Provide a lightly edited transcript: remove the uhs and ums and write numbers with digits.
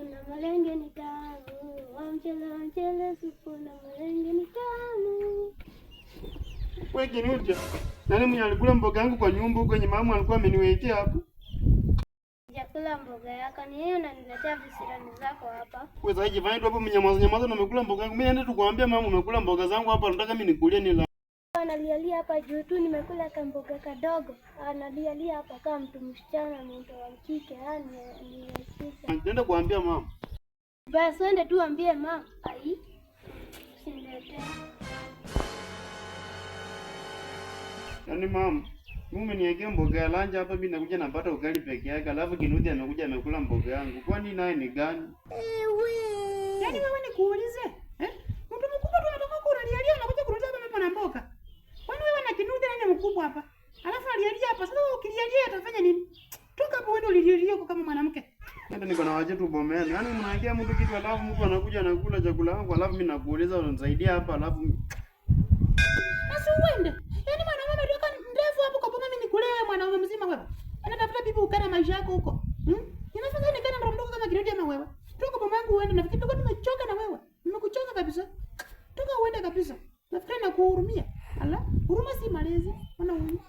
na malenge ni tamu, wamchele supu na malenge ni tamu. Wewe Kinuja, nani mwenye alikula mboga yangu kwa nyumba huko yenye mama alikuwa ameniwekea hapo? Sijakula mboga yako, ni hiyo unaniletea visirani zako hapa. Wewe sasa hivi hapo mnyamaza na umekula mboga yangu. Mimi naenda tu kuambia mama umekula mboga zangu hapa, nataka mimi nikulie nila. Analialia hapa juu tu nimekula kamboga kadogo. Analialia hapa kama mtu msichana mtu wa kike, ni sisi. Nenda kuambia mama. Basi ende tu ambie mama. Ai. Usiniletee. Yaani mama, mimi umeniwekea mboga ya lanja hapa, mimi nakuja napata ugali peke yake, alafu Kinuthi amekuja amekula mboga yangu. Kwani naye ni gani? Yaani wewe nikuulize, mtu mkubwa tu anatoka kunalialia anakuja kurudia mama na mboga. Kwani wewe na Kinuthi nani mkubwa hapa? Alafu alialia hapa. Sasa ukilialia atafanya nini? Toka hapo wewe ulialia kama mwanamke. Hata niko na waje tu bomeni. Yaani mnaekea mtu kitu alafu mtu anakuja anakula chakula yangu, alafu mimi nakuuliza unanisaidia hapa alafu Basi uende. Yaani mwanaume ametoka ndefu hapo kwa bomba, mimi nikule wewe mwanaume mzima wewe. Anatafuta bibi ukana maisha yako huko. Inafanya nini kana mdogo kama Kinuthi ama wewe? Toka bomba yangu uende, nafikiri toka tumechoka na wewe. Nimekuchoka kabisa. Toka uende kabisa. Nafikiri nakuhurumia. Ala, huruma si malezi. Ona huyu.